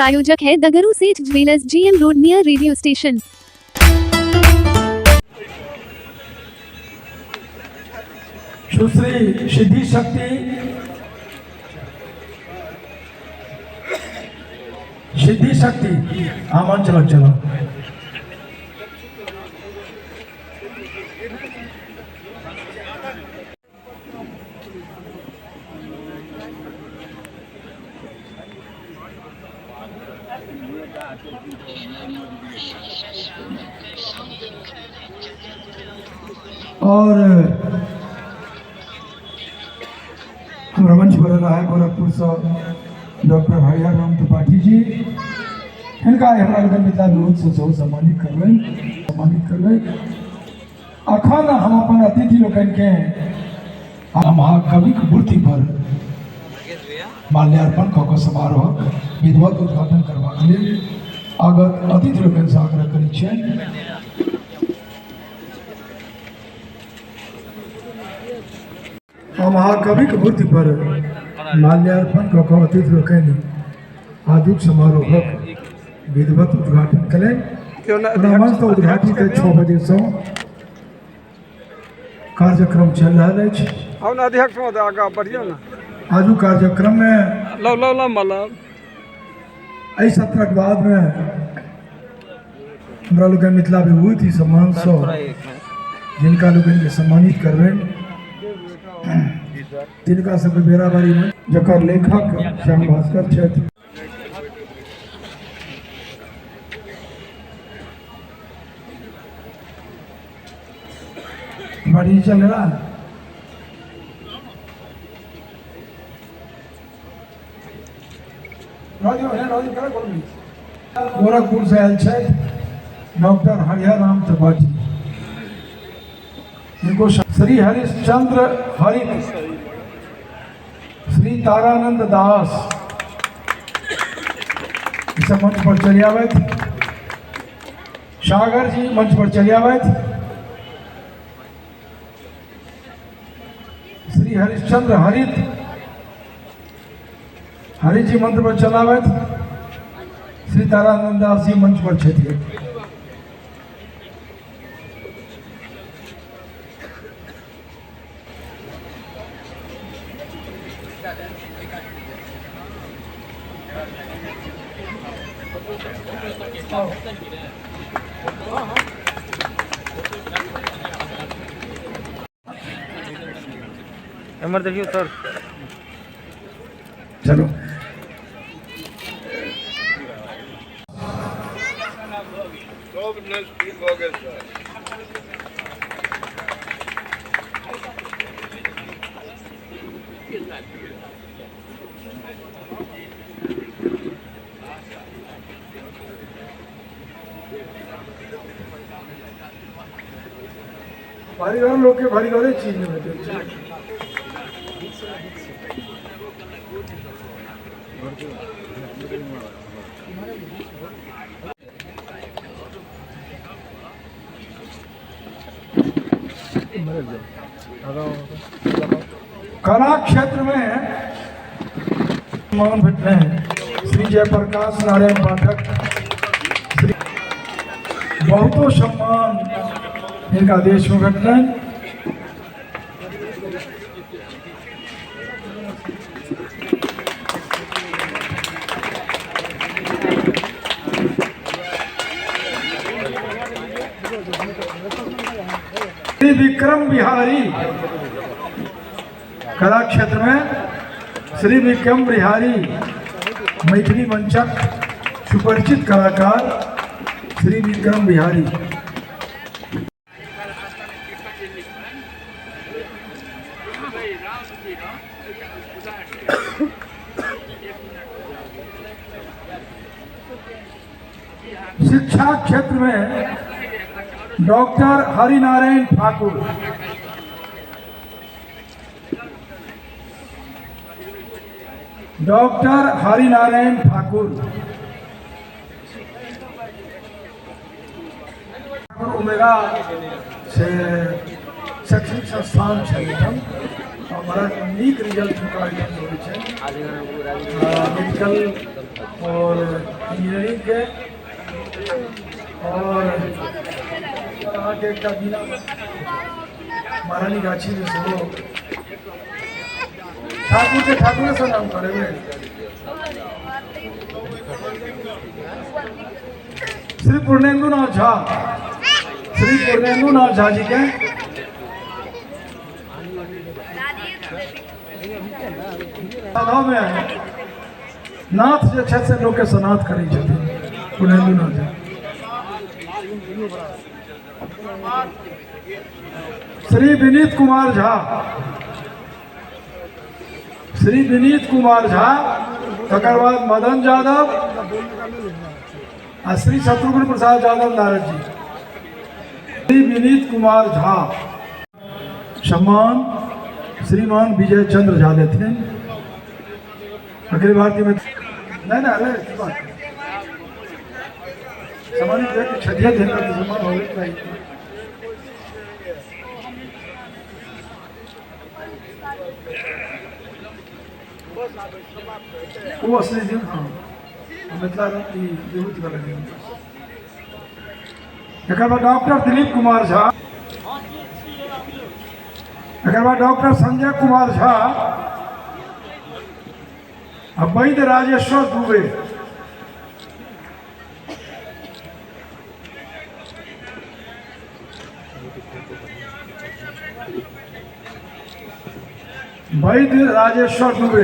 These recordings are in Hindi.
प्रायोजक है the Guru Seth jewellers, GM road near radio station. Sushri Siddhi Shakti आमन चलो और हमारा मंच पर रहा है गोरखपुर से डॉक्टर हरिहर राम त्रिपाठी जी। इनका हमारा लोग मिथिला विरोध से सम्मानित करवे अखन हम अपन अतिथि लोग के महाकवि मूर्ति पर माल्यार्पण कऽ समारोह विधिवत उद्घाटन करबाक लेल आगत अतिथि लोग से आग्रह करै छियनि। महाकवि के मूर्ति पर माल्यार्पण कऽ अतिथि लोकनि आजुक समारोहक विधिवत उद्घाटन करें। मंच तो उद्घाटित 6 बजे से कार्यक्रम चल रहा है। अध्यक्ष महोदय आगा बढ़िया ना आजू कार्यक्रम में एहि सत्रक बाद में हमरा लोग मिथिला विभूति सम्मान से जिनका लोग के सम्मानित करबनि तिनका सब बेराबारी में जकर लेखक श्याम भास्कर छथि। बड़ी चल रहा है। गोरखपुर से आयल छथि डॉक्टर हरिहर राम त्रिपाठी। इनको श्री हरिश्चंद्र हरित, श्री तारानंद दास इस मंच पर चले आवे। सागर जी मंच पर चले आवे। श्री हरिश्चंद्र हरित हरि जी मंच पर चलावे। श्री तारानंद दास जी मंच पर छथि। अमर देखियो सर चलो भारी घर लोग के भारी घरे चीज में बैठे कला क्षेत्र में सम्मान भेट रहे हैं श्री जयप्रकाश नारायण पाठक। श्री बहुतों सम्मान इनका देश में भेट रहे हैं। श्री विक्रम बिहारी कला क्षेत्र में श्री विक्रम बिहारी मैथिली मंचक सुपरिचित कलाकार श्री विक्रम बिहारी। शिक्षा क्षेत्र में doctor Harinarayan Thakur. Doctor Harinarayan Thakur omega से शैक्षणिक संस्थान छथिन। हमारा नीक रिजल्ट हुनका एहिठाम होइ छै। मेडिकल और इंजीनियरिंग के और आगे एक जिला महारानी गाछी में सो ठाकुर से नाम करे हुए श्री पूर्णेंदुनाथ झा जी के साधाव में नाथ जे छे से लोग के सनाथ करी छथिन पूर्णेंदुनाथ झा। श्री विनीत कुमार झा तकर बाद मदन यादव और श्री शत्रुघ्न प्रसाद यादव नारद जी। श्री विनीत कुमार झा सम्मान श्रीमान विजय चंद्र झा लेते हैं अखिल भारतीय में नहीं ना अरे सम्मानित व्यक्ति छठिया देना तो सम्मान हो चाहिए। वो असली दिन हाँ मतलब विभूति वाला दिन। एक डॉक्टर दिलीप कुमार झा, एक डॉक्टर संजय कुमार झा, वैद्य राजेश्वर दुबे। वैद्य राजेश्वर दुबे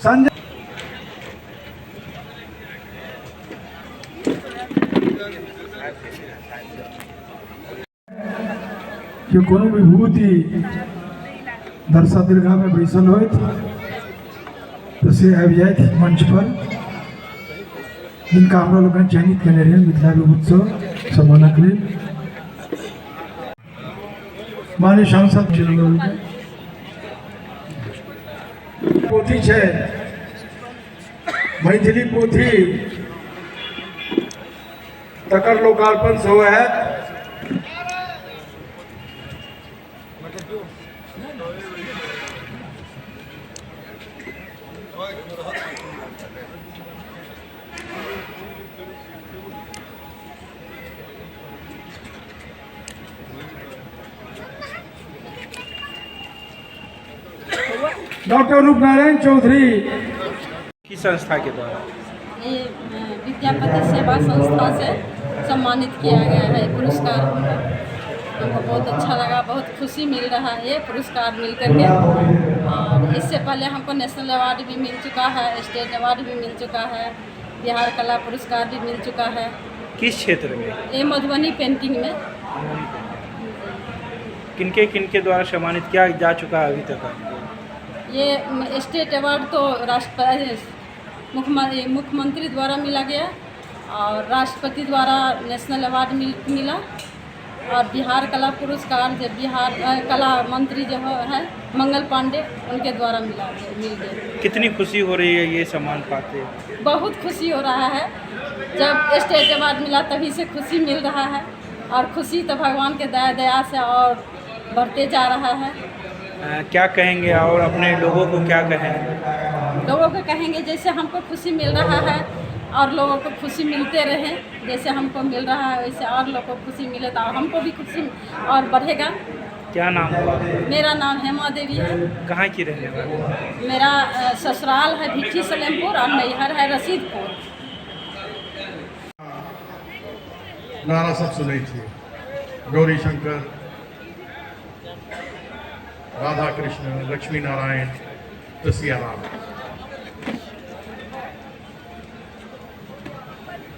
संजय कि कोनो विभूति दरसा दीर्घा में बैसल हो तो से आबि जाए मंच पर जिनका हम लोग चयनित कर रहे हैं मिथिला उत्सव सम्मानक लेल माननीय सांसद पोथी है मैथिली पोथी तकर लोकार्पण सेहो है। डॉक्टर रूपनारायण चौधरी की संस्था के द्वारा ये विद्यापति सेवा संस्था से सम्मानित किया गया है पुरस्कार। हमको बहुत अच्छा लगा, बहुत खुशी मिल रहा है ये पुरस्कार मिल करके। और इससे पहले हमको नेशनल अवार्ड भी मिल चुका है, स्टेट अवार्ड भी मिल चुका है, बिहार कला पुरस्कार भी मिल चुका है। किस क्षेत्र में? ये मधुबनी पेंटिंग में। किनके द्वारा सम्मानित किया जा चुका है अभी तक? ये स्टेट अवार्ड तो मुख्यमंत्री द्वारा मिला गया और राष्ट्रपति द्वारा नेशनल अवार्ड मिला और बिहार कला पुरस्कार जो बिहार कला मंत्री जो है मंगल पांडे उनके द्वारा मिल गया। कितनी खुशी हो रही है ये सम्मान पाते? बहुत खुशी हो रहा है, जब स्टेट अवार्ड मिला तभी से खुशी मिल रहा है और खुशी तो भगवान के दया से और बढ़ते जा रहा है। क्या कहेंगे और अपने लोगों को क्या कहेंगे? लोगों को कहेंगे जैसे हमको खुशी मिल रहा है और लोगों को खुशी मिलते रहे, जैसे हमको मिल रहा है वैसे और लोगों को खुशी मिले तो हमको भी खुशी और बढ़ेगा। क्या नाम हुआ? मेरा नाम हेमा देवी है। कहाँ की रहने वाली? मेरा ससुराल है भिट्ठी सलेमपुर और नैहर है रसीदपुर। नारा सब सुनी थी, गौरी शंकर, राधा कृष्ण, लक्ष्मी नारायण, सिया राम।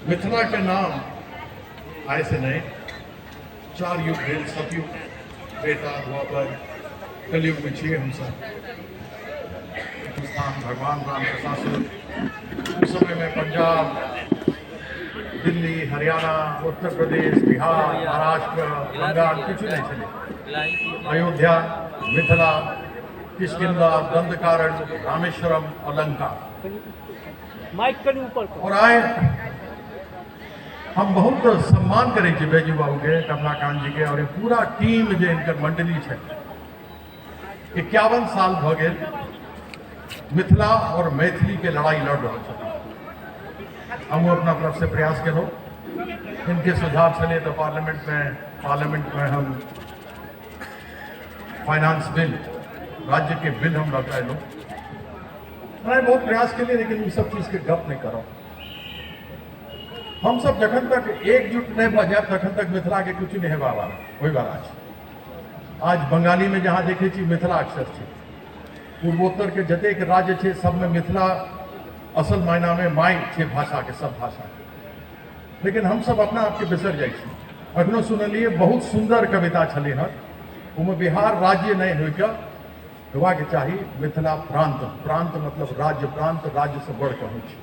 मिथिला के नाम आए से नहीं, 4 युग भेल, सतयुग, त्रेता, द्वापर, कलयुग में छिए हम सब। हिंदुस्तान भगवान राम का शासन उस समय में पंजाब, दिल्ली, हरियाणा, उत्तर प्रदेश, बिहार, महाराष्ट्र, बंगाल कुछ नहीं चले। अयोध्या, मिथिला, किष्किंधा, दंडकारण्य, रामेश्वरम और लंका और आए। हम बहुत सम्मान करें बैजू बाबू के, कमलाकांत जी के और ये पूरा टीम जो इनकर मंडली है। 51 साल भ गए मिथिला और मैथिली के लड़ाई लड़ रहा है। हम अपना तरफ से प्रयास करो। इनके सुझाव चले तो पार्लियामेंट में हम फाइनेंस बिल, राज्य के बिल हम लौटाए लो। मैं बहुत प्रयास के लिए, लेकिन ये सब चीज़ के गप नहीं करो। हम सब जखन तक एकजुट नहीं बजाय तखन तक मिथिला के कुछ नहीं हेबा वाला वही बात आज बंगाली में जहाँ देखे छी मिथिला अक्षर छे, पूर्वोत्तर के जतेक राज्य छे सब में मिथिला असल मायना में माई छे भाषा के, सब भाषा के। लेकिन हम सब अपना आपके बिसर जाइ छी। अखनो सुनलिए बहुत सुंदर कविता छले हन, उमे बिहार राज्य नहीं होइके होबाक चाही मिथिला प्रांत। प्रांत मतलब राज्य, प्रांत राज्य से बढ़ के होइ छै।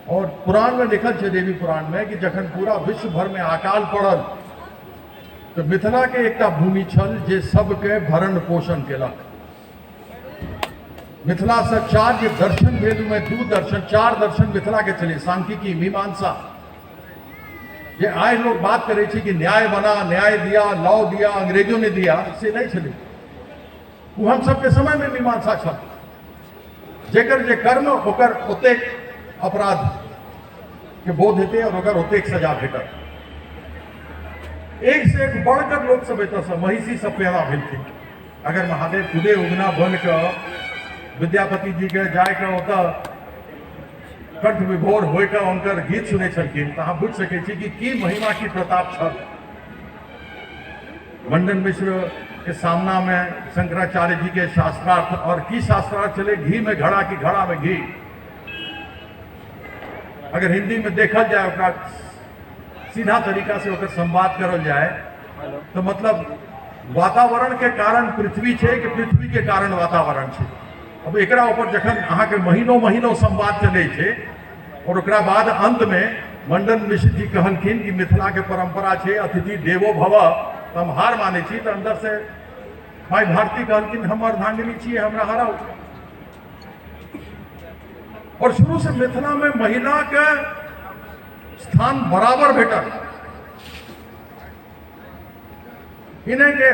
और पुराण में लिखल है, देवी पुराण में, कि जखन पूरा विश्व भर में अकाल पड़ल तो मिथिला के एक भूमि छल जे सबके भरण पोषण केलक। मिथिला से 4 जे दर्शन भेल में 2 दर्शन 4 दर्शन मिथिला के चले, सांख्यिकी, मीमांसा। जे आए लोग बात करे छी कि न्याय बना, न्याय दिया, लॉ दिया, अंग्रेजों ने दिया, से नहीं चले। वो हम सबके समय में मीमांसा छल, जेकर जे कर्म ओकर ओतेक अपराध के बोध हेते और ओकर ओतेक सजा भेटत। एक से एक बढ़कर लोग सब एत से महिषी सब पैदा भेलखिन। अगर महादेव खुदे उगना बन के विद्यापति जी के जाके ओतऽ कंठ विभोर होकर उनकर गीत सुने छलखिन, तो अहाँ बुझि सकै छी कि की महिमा की प्रताप छल। मंडन मिश्र के सामना में शंकराचार्य जी के शास्त्रार्थ, और की शास्त्रार्थ चले, घी में घड़ा की घड़ा में घी। अगर हिंदी में देखल जाए, ओकरा सीधा तरीका से ओकर संवाद करल जाए तो मतलब वातावरण के कारण पृथ्वी छे कि पृथ्वी के कारण वातावरण छे। अब एकरा ऊपर जखन अहाँ के महीनों महीनों संवाद चले छे और ओकरा बाद अंत में मंडन मिश्र जी कहलखिन कि मिथिला के परंपरा छे अतिथि देवो भव, तो हम हार माने छी। तो अंदर से माई भारती कहलखिन हम अर्धांगिनी छिए, हमरा हराउ। और शुरू से मिथिला में महिला के स्थान बराबर भेटल। इन्हें के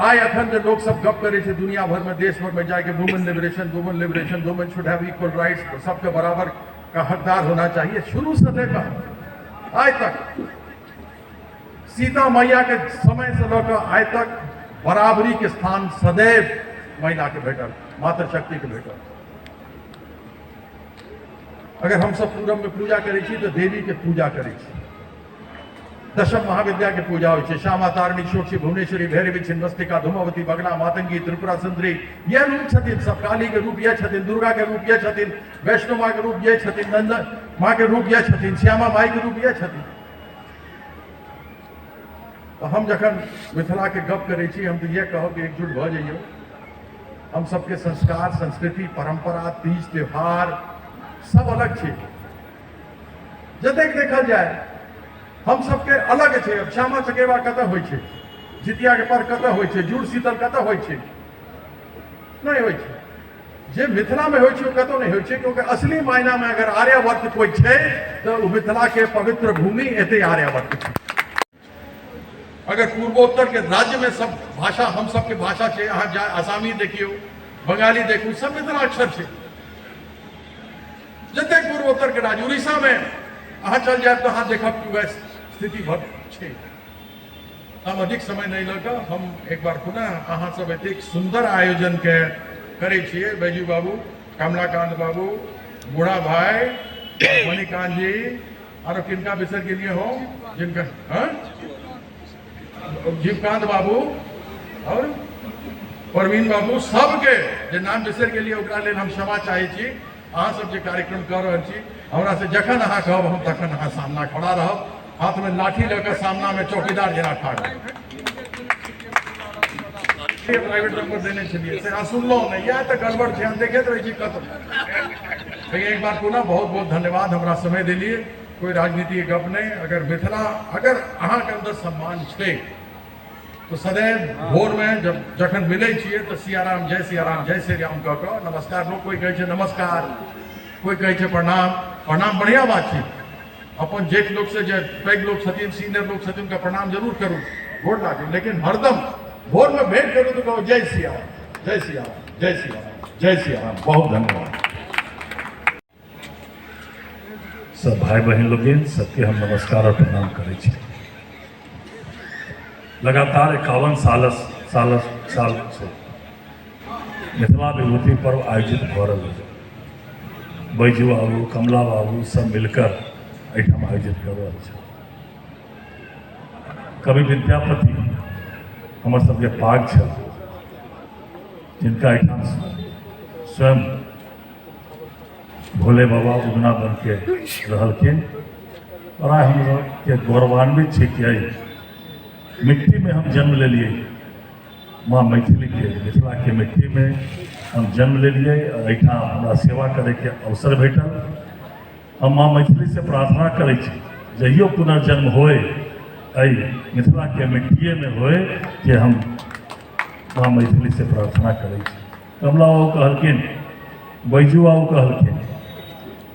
आय अखन जो लोग सब गप करे छे दुनिया भर में, देश भर में जाके women liberation, women should have equal rights, सबके बराबर का हकदार होना चाहिए। शुरू से लेकर आज तक सीता मैया के समय से लेकर आज तक बराबरी के स्थान सदैव महिला के भेटल, मातृशक्ति के भेटल। अगर हम सब पूरब में पूजा करे छी तो देवी के पूजा करे छी। दशम महाविद्या के पूजा हो छे, श्यामा तारिणी, शोक्षी, भुवनेश्वरी, भैरवी, छिन्नमस्तिका, धूमवती, बगला, मातंगी, त्रिपुरा सुंदरी, यह रूप छथिन सब। काली के रूप यह छथिन, दुर्गा के रूप यह छथिन, वैष्णो माँ के रूप यह छथिन, नंद माँ के रूप यह छथिन, श्यामा माई के रूप यह छथिन। तो हम जखन मिथिला के गप करे छी, हम तो यह कहो कि एकजुट भ जाइयो। हम सबके संस्कार, संस्कृति, परंपरा, तीज त्योहार सब अलग छे। जतेक देखल जाए हम सबके अलग छे। अब श्यामा चकेवा कतऽ होइ छे, जितिया के पर्व कतऽ होइ छे, जुड़ शीतल कतऽ होइ छे, नहीं होइ छे। जे मिथिला में होइ छे कतौ नहीं होइ छे, क्योंकि असली मायना में अगर आर्यावर्त कोई छे तो मिथिला के पवित्र भूमि एते आर्यावर्त छे। अगर पूर्वोत्तर के राज्य में सब भाषा हम सबके भाषा छे, अहाँ आसामी देखियो, बंगाली देखू, सब मिथिला अक्षर छे। जतेक पूर्वोत्तर के राज्य, उड़ीसा में अहाँ चल जाए तो अहाँ देखब कि वह स्थिति भर छे। हम अधिक समय नहीं लगा, हम एक बार पुनः अहाँ सब एतेक सुंदर आयोजन के करे छिए। बैजू बाबू, कमलाकांत बाबू, बूढ़ा भाई, मणिकांत जी, और किनका बिसर के लिए हो, जिनका जीवकांत बाबू और परवीन बाबू, सबके जे नाम बिसर के लिए ओकरा लेल हम क्षमा चाहे छी। अहाँ सब जे कार्यक्रम कर रहे छी, हमरा से जखन अहाँ कहब हम तखन अहाँ सामना खड़ा रहब, हाथ में लाठी लेकर सामना में चौकीदार जना ठाड़। प्राइवेट नंबर देने छलिए से अहाँ सुनलो नहीं, यह तो गड़बड़ छै, हम देखैत रहे छी कतौ। एक बार पुनः बहुत बहुत धन्यवाद, हमरा समय दिलिए। कोई राजनीति के गप नहीं। अगर मिथिला, अगर अहाँ के अंदर सम्मान छे तो सदैव भोर में जखन मिले छिए तो सियाराम, जय सियाराम, जय श्री राम कह के नमस्कार। लोग कोई कहे नमस्कार, कोई कहे प्रणाम। प्रणाम बढ़िया बात है। अपन जेठ लोग से, जे पैघ लोग छथिन, सीनियर लोग छथिन, उनका प्रणाम जरूर करूँ, गोड़ लागे। लेकिन हरदम भोर में भेंट करूँ तो कहो जय सियाराम, जय सियाराम, जय सियाराम, जय सियाराम। बहुत धन्यवाद। सब भाई बहन लोग सबके हम नमस्कार और प्रणाम करै छी। लगातार 51 साल से मिथिला विभूति पर्व आयोजित भ रहल है। बैजू बाबू, कमला बाबू सब मिलकर एहिठाम आयोजित कर रहल छै। कवि विद्यापति हमर सबके पाग छै, जिनका एहिठाम स्वयं भोले बाबा उगना बन के रहलखिन। और आज हम लोग के गौरवान्वित छै कि मिट्टी में हम जन्म ले लिए, माँ मैथिली के मिथिला के मिट्टी में हम जन्म ले लिए और एहिठाम हमरा सेवा करे के अवसर भेटल। हम माँ मैथिली से प्रार्थना करै छी जहियो पुनर्जन्म होए मिथिला के मिट्टिए में होए कि हम माँ मैथिली से प्रार्थना करै छी। कमला बाबू कहलखिन, बैजू बाबू कहलखिन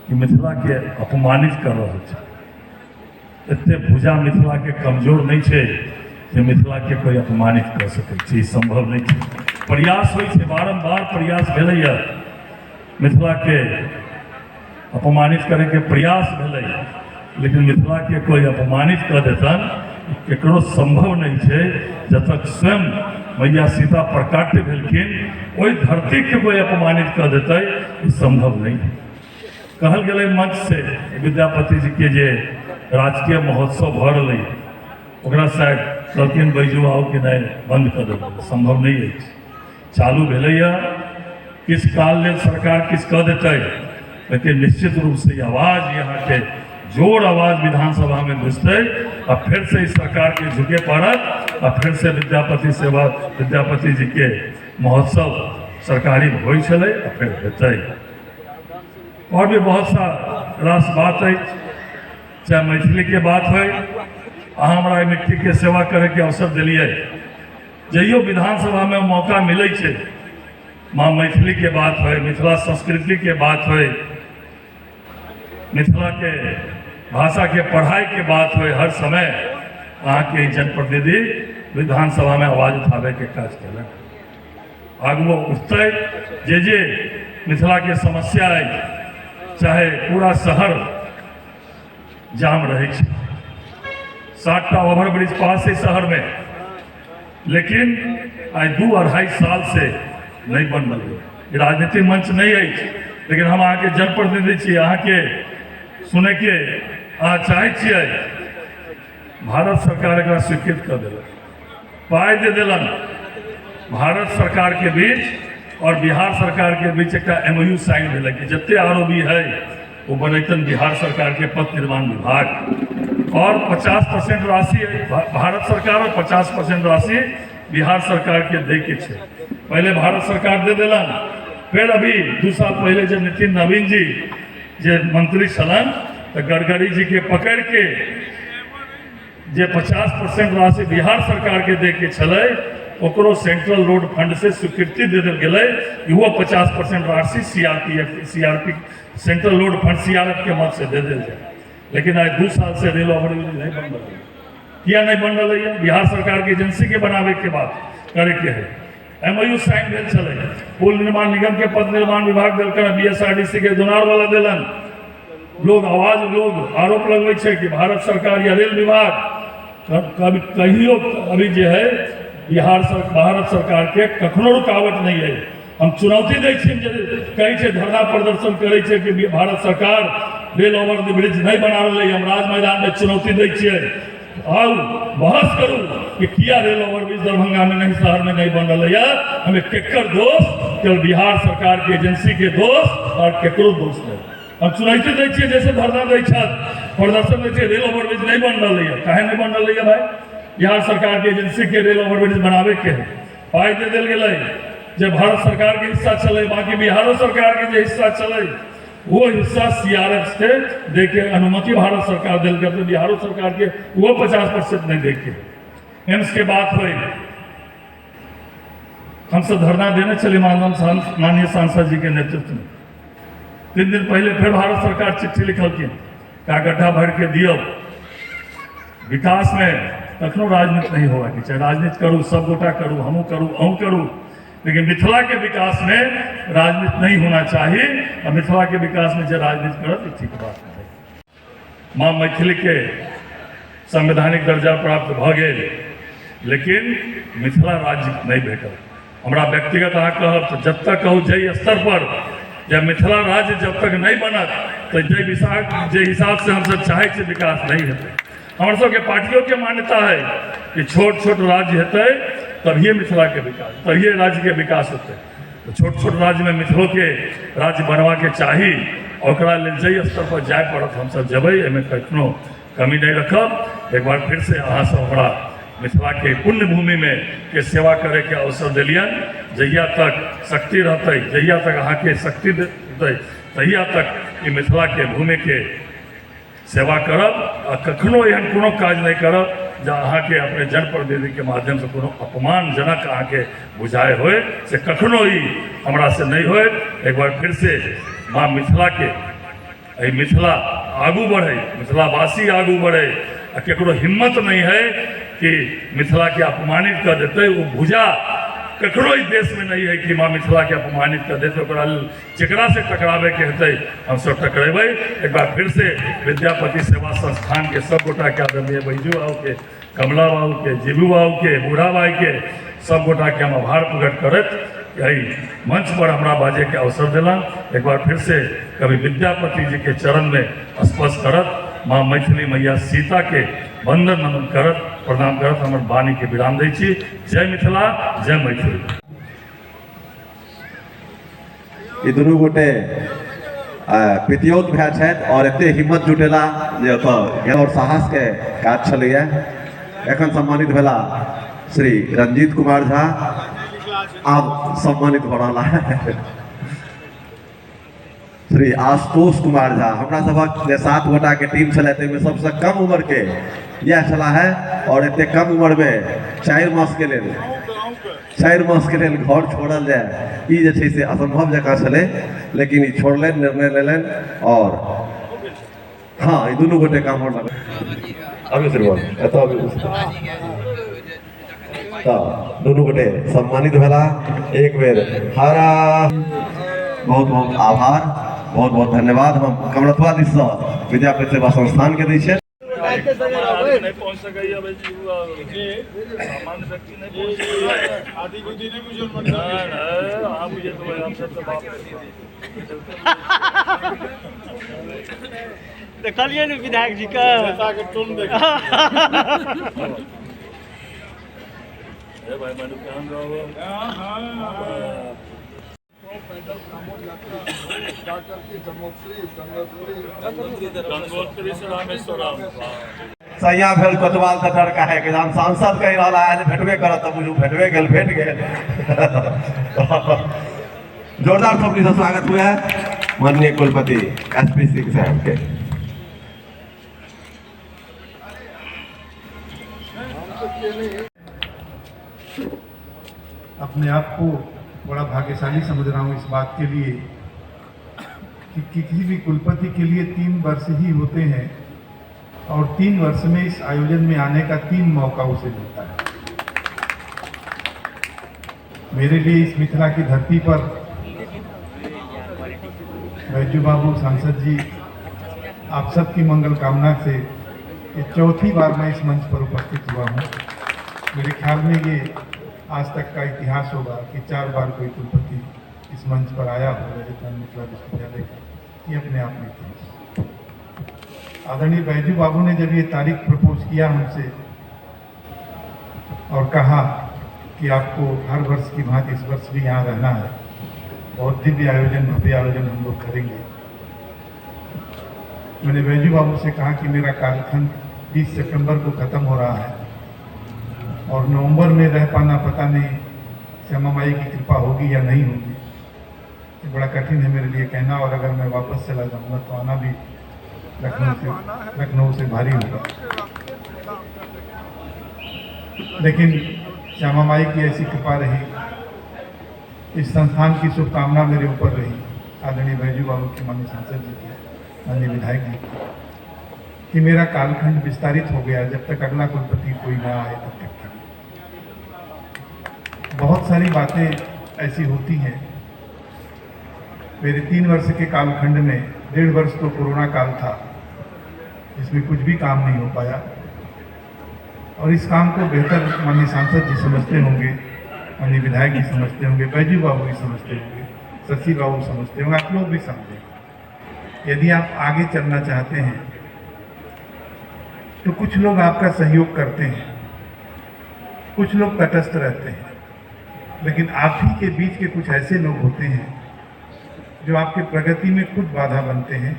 कि मिथिला के अपमानित कर रहल छै। एते भुजा मिथिला के कमजोर नहीं छै कि मिथिला के कोई अपमानित कर सकै छै, संभव नहीं छै। प्रयास होइ छै, बारंबार प्रयास भेलैया मिथिला के अपमानित करे के प्रयास भेलै, लेकिन मिथिला के कोई अपमानित कर देतन केकरो संभव नहीं छै। जब तक स्वयं मैया सीता प्रकाट्य भेलखिन ओहि धरती के कोई अपमानित कर देते ई संभव नहीं। कहल गेलै मंच से विद्यापति जी के जे राजकीय महोत्सव भ रहलै ओकरा शायद कहलखिन बैजू आओ कि नहीं बंद कर देबै, संभव नहीं है। चालू भेलैया, किस काल लेल सरकार किस कह देते, लेकिन निश्चित रूप से ये आवाज यहाँ के जोर आवाज विधानसभा में घुसते और फिर से इस सरकार के झुके पड़त और फिर से विद्यापति जी के महोत्सव सरकारी होइ छलै और फिर हेतै। और भी बहुत सा रास बात है, चाहे मैथिली के बात है। अहाँ हमरा मिट्टी के सेवा करे के अवसर दिलिए, जइयो विधानसभा में मौका मिले छै, माँ मैथिली के बात है, मिथिला संस्कृति के बात है, मिथिला के भाषा के पढ़ाई के बात हो, हर समय अहाँ के जनप्रतिनिधि विधानसभा में आवाज उठावे के काज करें। आगू उठते जे मिथिला के समस्या है, चाहे पूरा शहर जाम रहे 60टा ओवरब्रिज पास है शहर में, लेकिन आज 2-2.5 साल से नहीं बन रही। राजनीतिक मंच नहीं है, लेकिन हम अहाँ के जनप्रतिनिधि छी, अहाँ के सुने के अहाँ चाहे छियै। भारत सरकार एकरा स्वीकृत कर दिलक, पाई दे दिलन। भारत सरकार के बीच और बिहार सरकार के बीच एक MOU साइन भेल कि जते आरओबी है वो बनैतन बिहार सरकार के पथ निर्माण विभाग, और 50% राशि भारत सरकार और 50% राशि बिहार सरकार के दे के छे। पहले भारत सरकार दे दिलन, फिर अभी 2 साल पहले जब नितिन नवीन जी जे मंत्री छलन तो गडकरी जी के पकड़ के जे 50% राशि बिहार सरकार के दे के छलै ओकरो सेंट्रल रोड फंड से स्वीकृति दे दिल गेलै। इहो 50% राशि CRP central road fund CRF के मद से दे दिल जाए। लेकिन आज 2 साल से रेल ओवरब्रिज नहीं बन रहा है। किया नहीं बन रहा है? बिहार सरकार की एजेंसी के बनावे के बात करे के है। MOU साइन भेल छलै, पुल निर्माण निगम के पथ निर्माण विभाग दिलकर, BSRDC के दुनार वाला दिलन। लोग आरोप लगवे छे कि भारत सरकार या रेल विभाग कहियो अभी जो है भारत सरकार के कखनो रुकावट नहीं है। हम चुनौती दै छी, कहे छे धरना प्रदर्शन करे छे कि भारत सरकार रेल ओवरब्रिज नहीं बना रही है। हम राज मैदान में चुनौती दै छियै, आओ बहस करू कि किया रेल ओवरब्रिज दरभंगा में नहीं, शहर में नहीं बन रहा है। हमें केकर दोष, केवल बिहार सरकार की एजेंसी के दोष और केकरो दोष नहीं। हम चुनौती दै छियै, जैसे धरना दै प्रदर्शन दै छियै, रेल ओवरब्रिज नहीं बन रही है। काहे नहीं बन रही है भाई? बिहार सरकार की एजेंसी के रेल ओवरब्रिज बनावे के है, पाई दे दिल गेलै। जब भारत सरकार के हिस्सा चले, बाकी बिहारो सरकार के जो हिस्सा चले वो हिस्सा CRF से दे के अनुमति भारत सरकार दिल करते, बिहारो सरकार के वो 50% नहीं दे के। एम्स के बात हुई, हमसे धरना देने चले माननीय सांसद जी के नेतृत्व में। 3 दिन पहले फिर भारत सरकार चिट्ठी लिखलखिन, का गड्ढा भर के दियो। विकास में कखनो राजनीति नहीं होगा कि चाहे राजनीति करूँ, सब गोटा करूँ, हमू करूँ, अहूँ करूँ, लेकिन मिथिला के विकास में राजनीति नहीं होना चाहिए। और मिथिला के विकास में जो राजनीति करत ठीक बात है। माँ मैथिली के संवैधानिक दर्जा प्राप्त भ गेल, लेकिन मिथिला राज्य नहीं भेटल। हमरा व्यक्तिगत अहाँ कहब तो जब तक कहूँ जय स्तर पर जब मिथिला राज्य जब तक नहीं बनत तो जे हिसाब से हम सब चाहे से विकास नहीं हेतै। हमर सबके पार्टियों के मान्यता है कि छोट छोट राज्य हेतै तभिए मिथिला के विकास, तभिए राज्य के विकास होतै। तो छोट छोट राज्य में मिथिलो के राज्य बनवा के चाही, ओकरा लेल जय स्तर पर जाय पड़त। हम सब जेबै, एहिमे कखनो कमी नहीं रखब। एक बार फिर से अहाँ सब हमरा मिथिला के पुण्य भूमि में के सेवा करे के अवसर दिलियन। जहिया तक शक्ति रहते, जहिया तक अहाँ के शक्ति देते, तहिया तक ई मिथिला के भूमि के सेवा करब आ कखनो एहन कोनो काज नहीं करब जहाँ अहाँ के अपने जनप्रतिनिधि के माध्यम से कोनो अपमानजनक अहाँ के बुझाए होए, से कखनो ही हमरा से नहीं होए। एक बार फिर से माँ मिथिला के मिथिला आगू बढ़े, मिथिलावासी आगू बढ़े, आ केकरो हिम्मत नहीं है कि मिथिला के अपमानित कर देते। वो भुजा ककरो ही देश में नहीं है कि माँ मिथिला के अपमानित कर देते। जकरा से टकरावे के हेतै हम सब टकरेबै। एक बार फिर से विद्यापति सेवा संस्थान के सब गोटा के आदरणीय बैजू बाबू के, कमला बाबू के, जीबू बाबू के, बूढ़ा भाई के सब गोटा के हम आभार प्रकट करत यही मंच पर हमरा बाजे के अवसर दिलन। एक बार फिर से कवि विद्यापति जी के चरण में स्पर्श करत, माँ मैथिली मैया सीता के वंदन नमन करत, प्रणाम करत हमर वाणी के विराम दै छी। जय मिथिला, जय मैथिली। ई दुनू गोटे पितियौत भाई छथि और एते हिम्मत जुटेला जे ओतऽ और साहस के काज छलैया। एखन सम्मानित भेला श्री रंजीत कुमार झा, आब सम्मानित भ रहला श्री आशुतोष कुमार झा। हमरा सबक जे 7 गोटा के टीम छलै ताहिमे सबसे कम उम्र के यह छला है और एते कम उम्र में 4 मास के लेल घर छोड़ल जाए, ई जे छै से असंभव जकाँ छलै, लेकिन ई छोड़लनि, निर्णय लेलनि। और हाँ, ई दुनू गोटे काम हो अभी श्रीमान एतऽ दुनू गोटे सम्मानित भेला। एक बेर हारा, बहुत बहुत आभार, बहुत बहुत धन्यवाद हम कमलथुआ दिस से विद्यापति सेवा संस्थान के दै छियै। नहीं पहुंच सकैया सामान्य व्यक्ति नहीं पहुंच आदि बुद्धि नहीं बुझल आप मुझे तो हम सब बाप देखलिए ने विधायक जी का टोन देख भाई मैंने सैया भेल कोतवाल तऽ डर काहे के, जहन सांसद कहि रहला है भेटबे करत तऽ बुझू भेटबे गेल, भेट गेल। जोरदार ताली से स्वागत हुआ है माननीय कुलपति SP सिंह साहब के। अपने आप को बड़ा भाग्यशाली समझ रहा हूँ इस बात के लिए कि किसी भी कुलपति के लिए 3 वर्ष ही होते हैं और 3 वर्ष में इस आयोजन में आने का 3 मौका उसे मिलता है। मेरे लिए इस मिथिला की धरती पर बैजू बाबू सांसद जी, आप सबकी मंगल कामना से ये 4थी बार मैं इस मंच पर उपस्थित हुआ हूँ। मेरे ख्याल में ये आज तक का इतिहास होगा कि 4 बार कोई कुलपति इस मंच पर आया हो राजस्थान मिथिला विश्वविद्यालय का, ये अपने आप में इतिहास। आदरणीय बैजू बाबू ने जब ये तारीख प्रपोज किया हमसे और कहा कि आपको हर वर्ष की भांति इस वर्ष भी यहाँ रहना है, बहुत दिव्य आयोजन, भव्य आयोजन हम लोग करेंगे। मैंने बैजू बाबू से कहा कि मेरा कार्यखंड 20 सितंबर को ख़त्म हो रहा है और नवंबर में रह पाना पता नहीं श्यामा माई की कृपा होगी या नहीं होगी, ये बड़ा कठिन है मेरे लिए कहना। और अगर मैं वापस चला जाऊंगा तो आना भी लखनऊ से भारी होगा। लेकिन श्यामा माई की ऐसी कृपा रही, इस संस्थान की शुभकामना मेरे ऊपर रही, आदरणीय बैजू बाबू के, माननीय सांसद जी की, माननीय विधायक जी की, कि मेरा कालखंड विस्तारित हो गया जब तक अगला कुलपति कोई ना आए तब तक। बहुत सारी बातें ऐसी होती हैं। मेरे 3 वर्ष के कालखंड में 1.5 वर्ष तो कोरोना काल था, जिसमें कुछ भी काम नहीं हो पाया, और इस काम को बेहतर माननीय सांसद जी समझते होंगे, माननीय विधायक जी समझते होंगे, बैजू बाबू भी समझते होंगे, शशि बाबू समझते होंगे, आप लोग भी समझें। यदि आप आगे चलना चाहते हैं तो कुछ लोग आपका सहयोग करते हैं, कुछ लोग तटस्थ रहते हैं, लेकिन आप ही के बीच के कुछ ऐसे लोग होते हैं जो आपके प्रगति में खुद बाधा बनते हैं।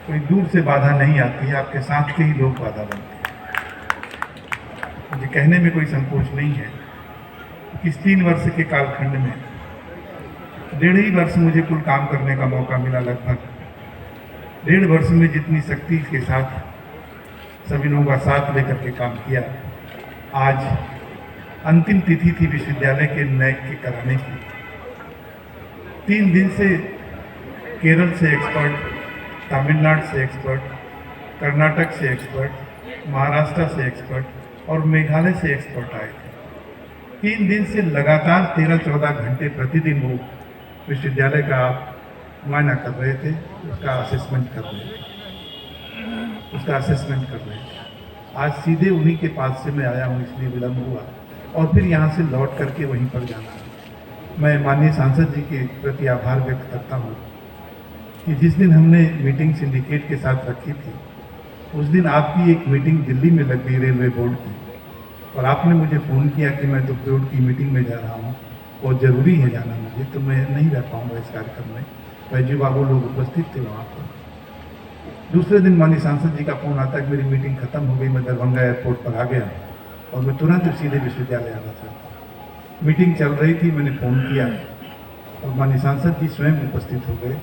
कोई दूर से बाधा नहीं आती है, आपके साथ के ही लोग बाधा बनते हैं। मुझे कहने में कोई संकोच नहीं है कि इस 3 वर्ष के कालखंड में 1.5 वर्ष मुझे कुल काम करने का मौका मिला। लगभग 1.5 वर्ष में जितनी शक्ति के साथ सभी लोगों का साथ लेकर के काम किया। आज अंतिम तिथि थी विश्वविद्यालय के नैक के कराने की। 3 दिन से केरल से एक्सपर्ट, तमिलनाडु से एक्सपर्ट, कर्नाटक से एक्सपर्ट, महाराष्ट्र से एक्सपर्ट और मेघालय से एक्सपर्ट आए थे। 3 दिन से लगातार 13-14 घंटे प्रतिदिन वो विश्वविद्यालय का आप मुआयना कर रहे थे, उसका असेसमेंट कर रहे थे। आज सीधे उन्हीं के पास से मैं आया हूँ, इसलिए विलम्ब हुआ, और फिर यहाँ से लौट करके वहीं पर जाना है। मैं माननीय सांसद जी के प्रति आभार व्यक्त करता हूँ कि जिस दिन हमने मीटिंग सिंडिकेट के साथ रखी थी, उस दिन आपकी एक मीटिंग दिल्ली में लग गई रेलवे बोर्ड की, और आपने मुझे फ़ोन किया कि मैं तो बोर्ड की मीटिंग में जा रहा हूँ और ज़रूरी है जाना मुझे, तो मैं नहीं रह पाऊँगा इस कार्यक्रम में। बैजू बाबू लोग उपस्थित थे वहाँ पर। दूसरे दिन माननीय सांसद जी का फ़ोन आता है कि मेरी मीटिंग खत्म हो गई, मैं दरभंगा एयरपोर्ट पर आ गया और मैं तुरंत सीधे विश्वविद्यालय आना था। मीटिंग चल रही थी, मैंने फ़ोन किया और माननीय सांसद जी स्वयं उपस्थित हो गए,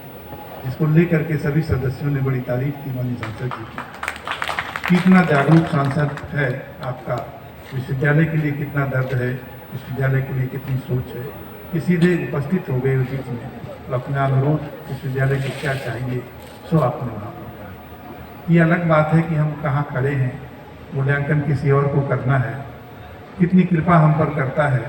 जिसको लेकर के सभी सदस्यों ने बड़ी तारीफ की माननीय सांसद जी की। कितना जागरूक सांसद है आपका, विश्वविद्यालय के लिए कितना दर्द है, विश्वविद्यालय के लिए कितनी सोच है, कि सीधे उपस्थित हो गए उस बीच में और अपना अनुरोध विश्वविद्यालय को क्या चाहिए सो आपने वहाँ पर। ये अलग बात है कि हम कहाँ खड़े हैं, मूल्यांकन किसी और को करना है, कितनी कृपा हम पर करता है।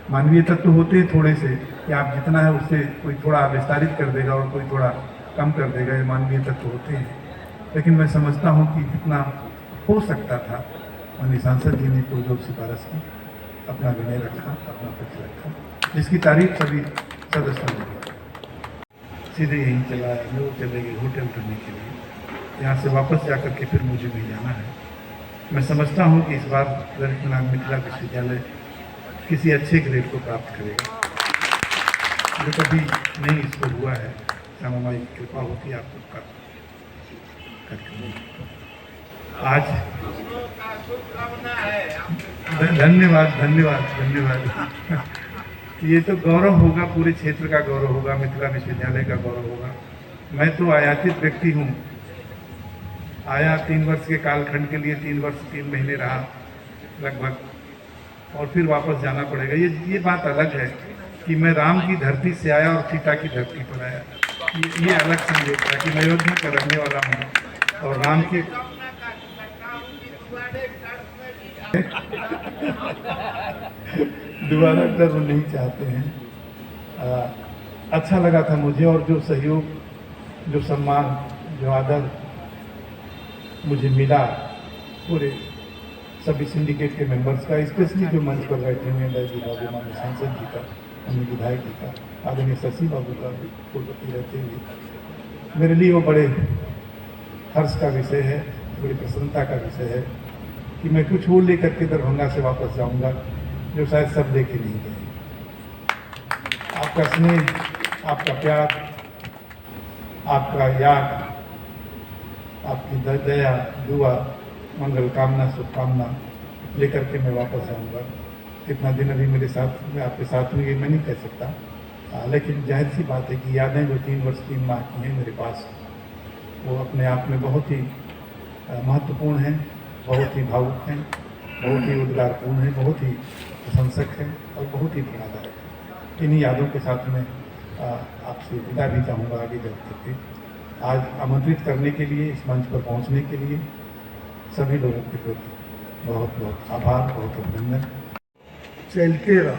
मानवीय तत्व होते हैं थोड़े से कि आप जितना है उससे कोई थोड़ा विस्तारित कर देगा और कोई थोड़ा कम कर देगा, ये मानवीय तत्व होते हैं। लेकिन मैं समझता हूँ कि जितना हो सकता था माननीय सांसद जी ने पुरजोर सिफारिश की, अपना विनय रखा, अपना पक्ष रखा, जिसकी तारीफ सभी सदस्यों ने की। सीधे यहीं चला है, लोग चले गए होटल करने के लिए, यहाँ से वापस जाकर के फिर मुझे भी जाना है। मैं समझता हूँ कि इस बार ललित नारायण मिथिला विश्वविद्यालय किसी अच्छे ग्रेड को प्राप्त करेगा, जो कभी नहीं इसको हुआ है। श्यामा माई की कृपा होती है आप सबका। आज धन्यवाद धन्यवाद धन्यवाद। ये तो गौरव होगा, पूरे क्षेत्र का गौरव होगा, मिथिला विश्वविद्यालय का गौरव होगा। मैं तो आयातित व्यक्ति हूँ, आया 3 वर्ष के कालखंड के लिए, 3 वर्ष 3 महीने रहा लगभग, और फिर वापस जाना पड़ेगा। ये बात अलग है कि मैं राम की धरती से आया और सीता की धरती पर आया। ये अलग संदेश है कि मैं अयोध्या का रहने वाला हूँ और राम के दोबारा टर्म नहीं चाहते हैं। अच्छा लगा था मुझे, और जो सहयोग, जो सम्मान, जो आदर मुझे मिला पूरे सभी सिंडिकेट के मेंबर्स का, स्पेशली जो मंच पर बैठे हुए बैजू बाबू, माननीय सांसद जी का, माननीय विधायक जी का, आदरणीय शशि बाबू का भी पूर्ववर्ती रहते हुए, मेरे लिए वो बड़े हर्ष का विषय है, बड़ी प्रसन्नता का विषय है कि मैं कुछ और लेकर के दरभंगा से वापस जाऊंगा जो शायद सब लेके नहीं गए। आपका स्नेह, आपका प्यार, आपका याद, आपकी दया, दुआ, मंगल कामना, शुभकामना लेकर के मैं वापस आऊँगा। कितना दिन अभी मेरे साथ में आपके साथ में, ये मैं नहीं कह सकता, लेकिन जाहिर सी बात है कि यादें जो 3 वर्ष 3 माह की हैं मेरे पास, वो अपने आप में बहुत ही महत्वपूर्ण हैं, बहुत ही भावुक हैं, बहुत ही उद्गारपूर्ण हैं, बहुत ही प्रशंसक हैं और बहुत ही प्रेरणादायक हैं। इन्हीं यादों के साथ मैं आपसे विदा भी चाहूँगा आगे चल करके। आज आमंत्रित करने के लिए, इस मंच पर पहुँचने के लिए सभी लोगों के प्रति बहुत बहुत आभार, बहुत अभिनंदन। चलते रह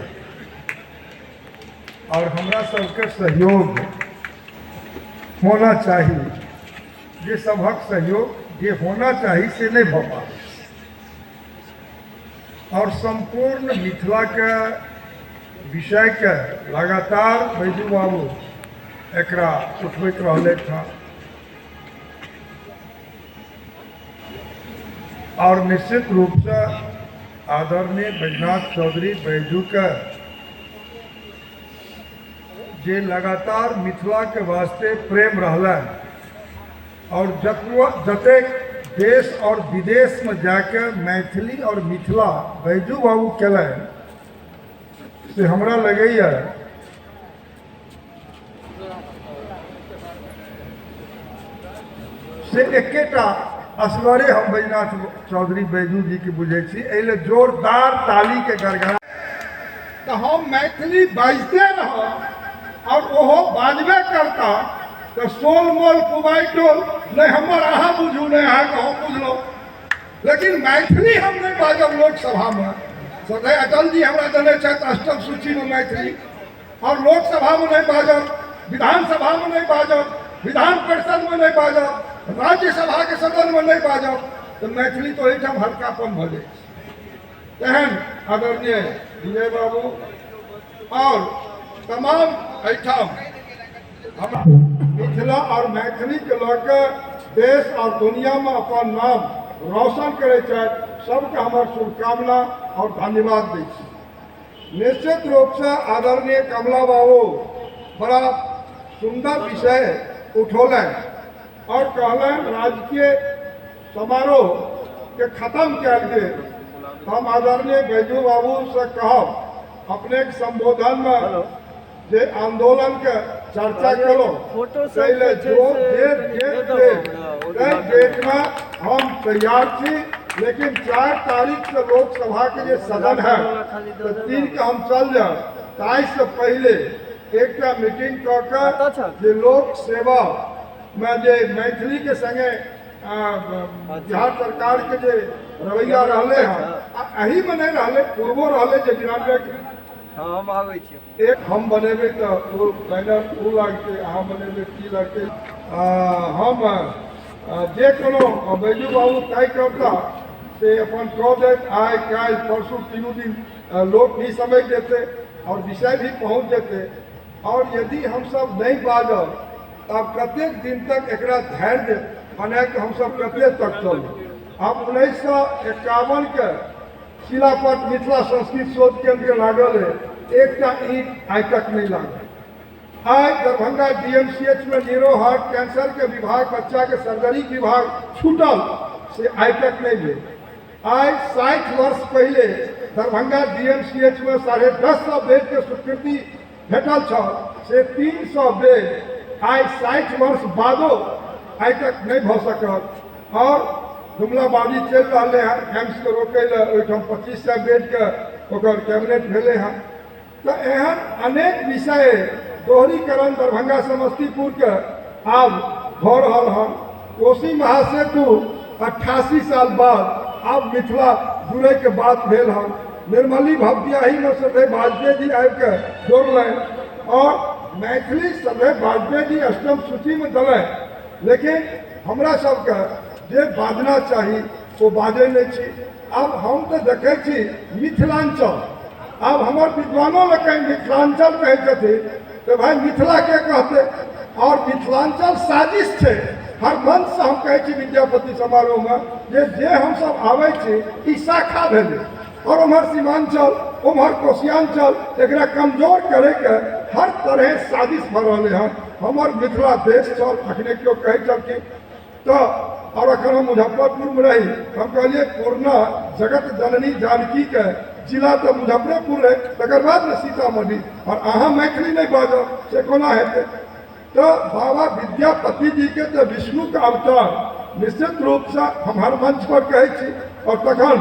और हमरा सबके सहयोग होना चाहिए। ये सबक सहयोग जे होना चाहिए से नहीं भऽ पाबै और संपूर्ण मिथिला के विषय के लगातार बैजू बाबू एकरा उठबैत रहले था और निश्चित रूप से आदरणीय बैजनाथ चौधरी बैजू के जे लगातार मिथिला के वास्ते प्रेम रहला और जतेक देश और विदेश में जाके मैथिली और मिथिला बैजू बाबू केले से हमरा लगैया से एकेटा असगरे हम बैजनाथ चौधरी बैजू जी के बुझे छी एहिले जोरदार ताली के गड़गड़ा तो हम मैथिली बाजते रह और ओहो बाजबे करता तो सोल मोल कुबाई टोल नहीं हमर अहाँ बुझू नहीं अहाँ के हम बुझलो लेकिन मैथिली हम नहीं बाजब लोकसभा में सदै अटल जी हमरा देने छथि अष्टम सूची में मैथिली और लोकसभा में नहीं बाजब विधानसभा में नहीं बाजब विधान परिषद में नहीं बाजब राज्यसभा के सदन में नहीं बाजब तो मैथिली तो एहिठाम हल्कापन भ जाए एहन आदरणीय विजय बाबू और तमाम एहिठाम मिथिला और मैथिली के लऽ देश और दुनिया में अपन नाम रोशन करे सबके हमार शुभकामना और धन्यवाद दै छी। निश्चित रूप से आदरणीय कमला बाबू बड़ा सुंदर विषय उठौलन और कहलन राजकीय समारोह के खत्म कल गए। हम आदरणीय बैजू बाबू से कहब अपने के संबोधन में जे आंदोलन के चर्चा करो पहले जो डेट में हम तैयार थी लेकिन 4 तारीख से लोकसभा के जो सदन है तो 3 के हम चल जाए 23 से पहले एक मीटिंग कर लोक सेवा में जे मैथिली के संगे बिहार सरकार के जे रवैया रहले हैं अही में नहीं रहले पूर्वो रहले जे 92 हम आबै छी एक हम बनेबे तो वो बैनर वो लगते अहाँ बनेबे की लगते हम जे कोनो बैजू बाबू तय करता से अपन कह देत आइ काल परसों 3 दिन लोग भी समझ देते और विषय भी पहुँच जेते और यदि हम सब नहीं बाजब तब कतेक दिन तक एकरा धैर्य बना के हम सब कतेक तक चल। अब 1951 के शिलापट मिथिला संस्कृत शोध केंद्र लागल है एक ईंट आज तक नहीं लागल। आज दरभंगा DMCH में न्यूरो हार्ट कैंसर के विभाग बच्चा के सर्जरी विभाग छूटल से आज तक नहीं भेल। आज 60 वर्ष पहले दरभंगा DMCH में 1050 बेड के स्वीकृति भेटल छल से 300 बेड आज 60 वर्ष बादो आज तक नहीं भ सकल और जुमलाबाजी चल रहा है एम्स के रोके ओहिठाम 2500 बेड के ओकर कैबिनेट भेले हैं। तो एहन अनेक विषय दोहरीकरण दरभंगा समस्तीपुर के आब भ रहल हन। कोसी महासेतु 88 साल बाद अब मिथिला जुड़े के बात भेल हन। निर्मली भवदियाही में सदै वाजपेयी जी आबि के जोड़लन और मैथिली सदै वाजपेयी जी अष्टम सूची में दलें लेकिन हमरा सबके जे बाजना चाहिए वो बाजे नहीं छी। अब हम तो देखे छी मिथिलांचल अब हमारे विद्वानों ने कहीं मिथिलांचल कहते थे तो भाई मिथिला के कहते और मिथिलांचल साजिश है। हर मंच से हम कहे छी विद्यापति समारोह में जे हम सब आवे छी ई शाखा भेले और उम्हर सीमांचल उम्हर कोशियांचल एकरा कमजोर करे के हर तरह साजिश भ रहे हैं। हमार मिथिला देश चल अखने क्यों कहे चलती तो और अखन हम मुजफ्फरपुर में रही हम कहलिए पूर्णा जगत जननी जानकी के जिला तो मुजफ्फरपुर है तकर बाद में सीतामढ़ी और अहाँ मैथिली नहीं बाजब से कोना हेतै। तो बाबा विद्यापति जी के तो विष्णु का अवतार निश्चित रूप से हम हर मंच पर कहे छी और तखन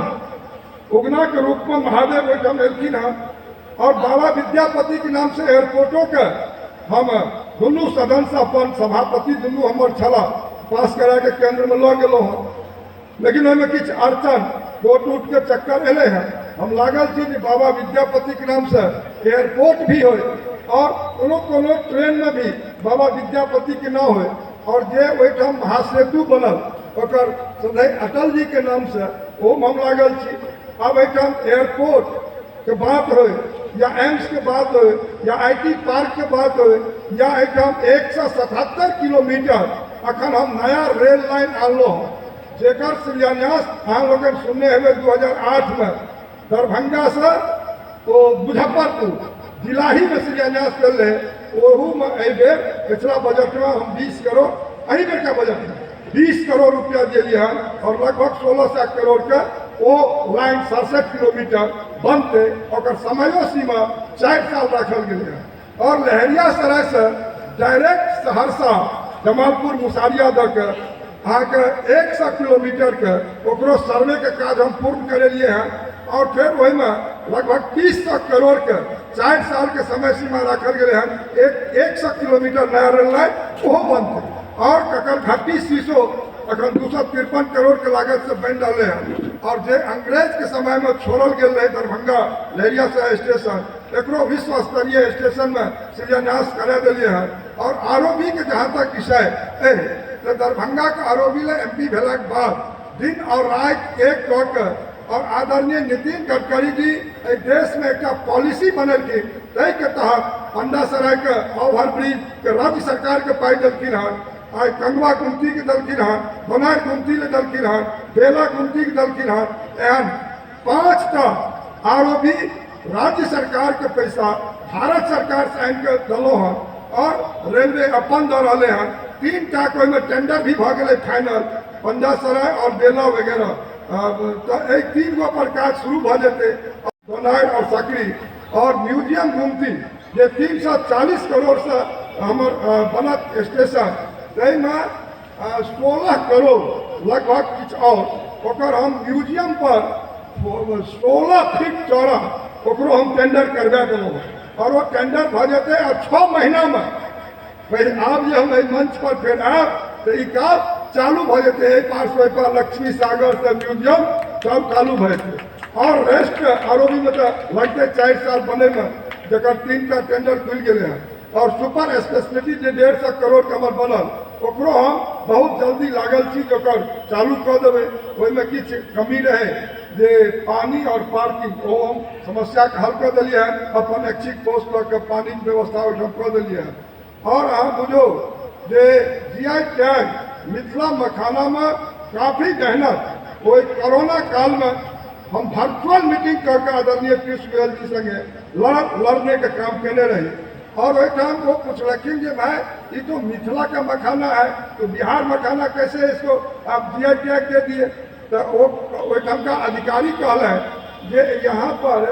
उगना के रूप में महादेव ओहिठाम एलखिन हैं और बाबा विद्यापति के नाम से एयरपोर्टों के हम दुनू सदन से अपन सभापति दुनू हमर छला पास करा के केंद्र में लऽ गेलो हँ लेकिन ओहिमे किछु अड़चन कोर्ट उठ के चक्कर एले हैं। हम लागल छी जे बाबा विद्यापति के नाम से एयरपोर्ट भी हो और कोनो ट्रेन में भी बाबा विद्यापति के नाम हो और जे ओहिठाम महासेतु बनल ओकर सदैव अटल जी के नाम से ओम हम लागल छी। अब एठाम एयरपोर्ट के बात हो या एम्स के बात हो या IT पार्क के बात हो या एठाम 177 किलोमीटर अखन हम नया रेल लाइन आनलो जेकर शिलान्यास अहाँ लोग सुनने हुए 2008 में दरभंगा से वो मुजफ्फरपुर जिलाही में शिलान्यास कर रहे। ओहू में बेर पिछला बजट में हम 20 करोड़ अही बेर का बजट में 20 करोड़ रुपया दिए हैं और लगभग 1600 करोड़ के वो लाइन 67 किलोमीटर बनते और समयो सीमा 4 साल रखल गए है। और लहरियासराय से डायरेक्ट सहरसा जमालपुर मुसारिया दऽ के अहाँ के 100 किलोमीटर के ओकरो सर्वे के काज हम पूर्ण करेलिए हैं और फिर वही में लगभग 300 करोड़ के 4 साल के समय सीमा रखल गए हैं। 100 किलोमीटर नया रेल लाइन वो बनते और ककर घाटी शीशो अखन 253 करोड़ के लागत से बन रहे हैं। और जे अंग्रेज के समय में छोड़ल गए रहे दरभंगा लहरियासराय स्टेशन एकरो विश्व स्तरीय स्टेशन में शिलान्यास करा दिए हैं। और ROB के जहाँ तक विषय है तो दरभंगा के ROB ले MP भेला के बाद दिन और रात एक कऽ के और आदरणीय नितिन गडकरी जी देश में एक पॉलिसी बनलखिन ताहि के तहत पंडासराय के ओवर ब्रिज के राज्य सरकार के पाई देलखिन हन। आज कंगवा गुमती के दलखिन हन, बनार गुमती ले दलखिन हन, बेला गुमती के दलखिन हन। एहन 5टा ROB राज्य सरकार के पैसा भारत सरकार से आनि के दलो हन और रेलवे अपन दऽ रहे हैं। 3टा के में टेंडर भी भ गए फाइनल पंडासराय और बेला वगैरह। तो 3 गो पर काज शुरू भ जेते। बनार और सकरी और म्यूजियम गुमती जे 340 करोड़ से हमर बनत स्टेशन में 16 करोड़ लगभग किछु और ओकर हम म्यूजियम पर 16 फीट चौड़ा ओकरो हम टेंडर करवा देलहुँ और वो टेंडर भ जेते और 6 महीना में पहले आब जे हम मंच पर फिर आब तो ई काज चालू भ जेते। पार लक्ष्मी सागर से म्यूजियम सब चालू भ जेते और रेस्ट ROB में तो लगते 4 साल बने में जकर 3टा टेंडर खुल गए हैं। और सुपर स्पेशलिटी जे 150 करोड़ के हमर बनल ओकरो हम बहुत जल्दी लागल छी जोकर चालू कऽ देबै। ओहिमे किछु कमी रहे जे पानी और पार्किंग ओ हम समस्या के हल कर दिलिए हैं। अपन ऐच्छिक पोस्ट लऽ के पानी के व्यवस्था ओहिठाम कऽ दिलिए हैं। और अहाँ बुझो जे GI टैग मिथिला मखाना में काफी मेहनत ओहि कोरोना काल में हम वर्चुअल मीटिंग करके आदरणीय पीयूष गोयल जी संगे लड़ने के काम केने रही। और वही टाइम वो पूछलखिन कि भाई ये तो मिथिला का मखाना है तो बिहार मखाना कैसे इसको आप GI टैग दे दिए। तो वो टाइम का अधिकारी कहल है कि यहाँ पर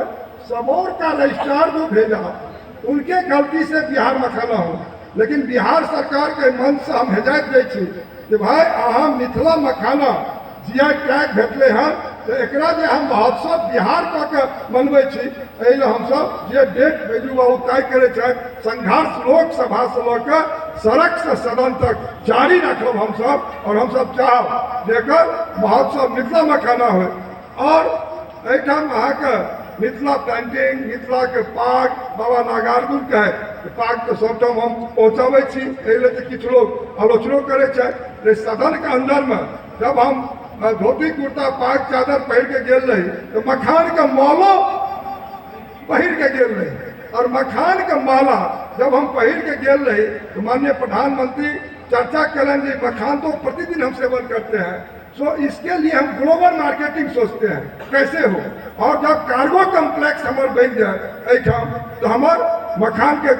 सबौर का रजिस्ट्रार जो भेजा उनके गलती से बिहार मखाना हो, लेकिन बिहार सरकार के मन से हम हिदायत दै छी कि भाई अहाँ मिथिला मखाना GI टैग भेटले हैं तो एकरा जे हम महोत्सव बिहार कऽ के मनबै छी एहि लेल हमसब जे डेट भेजू बाबू तय करे छै संघर्ष लोकसभा से लऽ के सड़क से सदन तक जारी रखब हमसब। और हमसब चाहब जेकर महोत्सव मिथिला मखाना हो और एहिठाम अहाँके मिथिला पेंटिंग मिथिला के पाग बाबा नागार्जुन के पाग तो सबठाम हम पहुँचाबै छी। एहि लेल तऽ किछु लोग आलोचनो करे छै। सदन के अंदर में जब हम धोती कुर्ता पाग चादर पहिर के गेल रही तो मखान का मालो पहिर के गेल रही और मखान का माला जब हम पहिर के गेल रही तो माननीय प्रधानमंत्री चर्चा करें कि मखान तो प्रतिदिन हम सेवन करते हैं सो इसके लिए हम ग्लोबल मार्केटिंग सोचते हैं कैसे हो। और जब कार्गो कम्प्लेक्स हमारे बन जाए एठाम तो हमार मखान के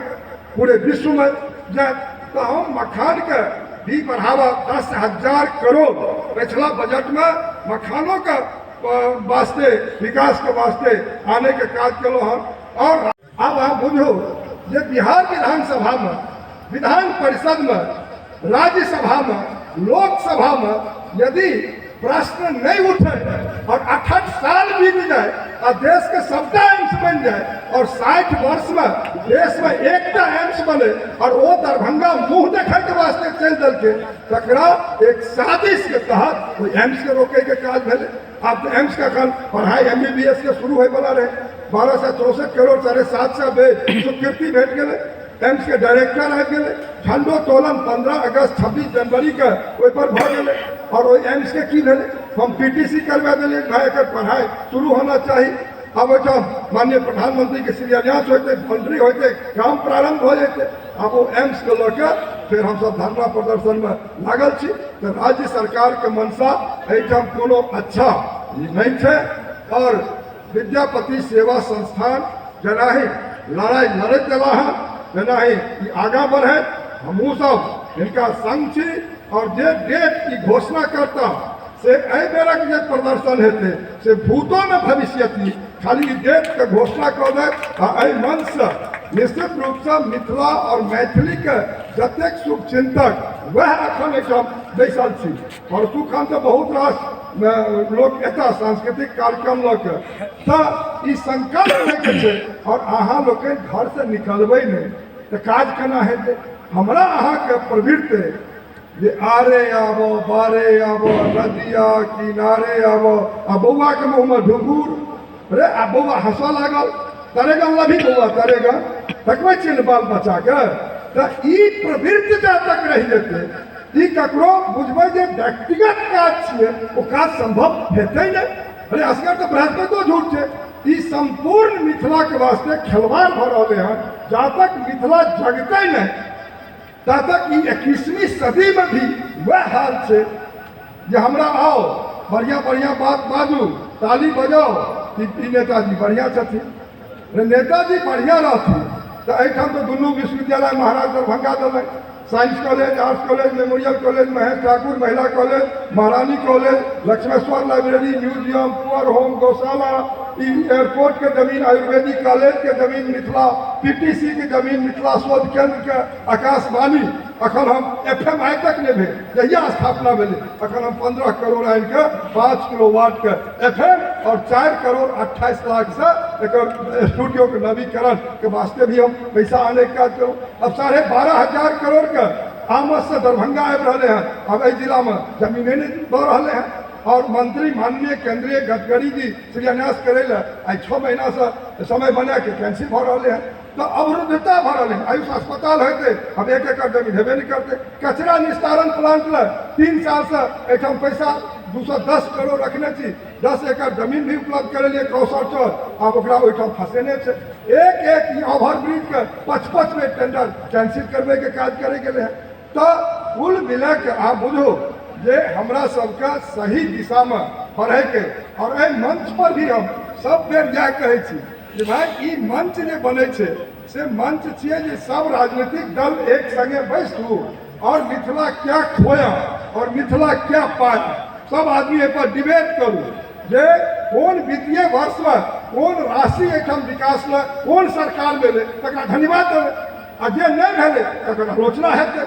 पूरे विश्व में जाए तो हम मखान के भी बढ़ावा 10,000 करोड़ पिछला बजट में मखानों का वास्ते विकास के वास्ते आने के काज करो हम। और अब आप बुझो जे बिहार विधानसभा में विधान परिषद में राज्यसभा में लोकसभा में यदि प्रश्न नहीं उठे और 68 साल बीत जाए और देश के सबटा एम्स बन जाए और 60 वर्ष में देश में एकटा एम्स बने और वो दरभंगा मुंह देखे के वास्ते चल दलके तकरा एक साजिश के तहत वो एम्स के रोके के काज भेले। अब एम्स का कल पढ़ाई MBBS के शुरू होए वाला रहे 1264 करोड़ 7.5 बेड स्वीकृति भेट गए। एम्स के डायरेक्टर आ गए झंडोत्तोलन 15 अगस्त 26 जनवरी के ओहि पर भऽ गेलै और ओहि एम्स के की भेलै हम पीटीसी करवा देलियै भाई एकर पढ़ाई शुरू होना चाही। अब ओहिठाम माननीय प्रधानमंत्री के शिलान्यास होते बाउंड्री होते काम प्रारंभ हो जेतै। अब वो एम्स के लऽ के फिर हम सब धरना प्रदर्शन में लागल छी। तो राज्य सरकार के मनसा एहिठाम कोनो अच्छा नहीं है और विद्यापति सेवा संस्थान जेना ही लड़ाई लड़त एला है तेना ही आगा बढ़े हमहूँ सब इनका संग छी और जे डेट की घोषणा करता से एहि बेरक जे प्रदर्शन हेतै से भूतो में भविष्य खाली डेट के घोषणा कऽ दे आ एहि मंच से निश्चित रूप से मिथिला और मैथिली के जतेक शुभचिंतक वह अखन एहिठाम बैसल छी। परसू खन तऽ बहुत रास लोग एता सांस्कृतिक कार्यक्रम लऽ के तऽ ई संकल्प लेके छै और अहाँ लोग घर से निकलबै नहीं तो काज केना हेतै। हमरा अहाँके प्रवृत्ति जे आरे आबो बारे आबो नदिया किनारे आबो आ बौआ के मुँह में ढुकुर अरे आ बौआ हंसऽ लागल तरेगन लभी बौआ तरेगन देखबै छियै ने बाल बच्चा के तऽ ई प्रवृत्ति जहाँ तक रहि जेतै ई ककरो बुझबै जे व्यक्तिगत काज छियै ओ काज संभव हेतै नहीं। अरे असगर तो बृहस्पतिओ झूठ छै। ई संपूर्ण मिथिला के वास्ते खिलवाड़ भऽ रहलै हन। जहाँ तक मिथिला जगतै नहीं ता तक 21वीं सदी में भी वह हाल है जे हमरा आओ बढ़िया बढ़िया बात बाजू ताली बजाओ कि नेताजी बढ़िया छथिन नेताजी बढ़िया रहथिन तो एहिठाम तो दुनू विश्वविद्यालय महाराज दरभंगा देलक science college arts college memorial college Mahesh Thakur महिला कॉलेज महारानी college Lakshmeshwar library museum poor home गौशाला एयरपोर्ट के जमीन आयुर्वेदिक कॉलेज के जमीन मिथिला पीटीसी के जमीन मिथिला शोध केंद्र के आकाशवाणी अखन हम FM तक नहीं भेल जहिया स्थापना भेलै अखन हम 15 करोड़ आनि के 5 किलोवाट के FM और 4 करोड़ 28 लाख से एक स्टूडियो के नवीकरण के वास्ते भी हम पैसा आने का काज करूँ। अब 12,500 करोड़ के आमद से दरभंगा आबि रहे हैं। अब एहि जिला में जमीने नहीं दऽ रहे हैं और मंत्री माननीय केंद्रीय गडकरी जी शिलान्यास करे आई 6 महीना से समय बना के कैंसिल भऽ रहे हैं। तो अवरुद्धता भऽ रहे हैं। आयुष अस्पताल होते अब 1 एकड़ जमीन हेबे नहीं करते। कचरा निस्तारण प्लांट ले 3 साल से एहिठाम पैसा 210 करोड़ रखने छी 10 एकड़ जमीन भी उपलब्ध करे लिए कौशल चौर आब ओकरा ओहिठाम फंसेने छै। एक ओवर ब्रिज के 5-5 में टेंडर कैंसिल करबे के काज करे गेले हैं। तो कुल मिला के आप बुझो जे हमरा सबका सही दिशा में बढ़े के और एहि मंच पर भी हम सब बेर इएह कहै छी जे भाई ई मंच जे बने छै से मंच छियै जे सब राजनीतिक दल एक संगे बैसू और मिथिला क्या खोया और मिथिला क्या पाया सब आदमी एहि पर डिबेट करू जे कोन वित्तीय वर्ष में कोन राशि एहिठाम विकास में कोन सरकार भेलै तकरा धन्यवाद देबै आ जे नहि भेलै तकर आलोचना हेतै।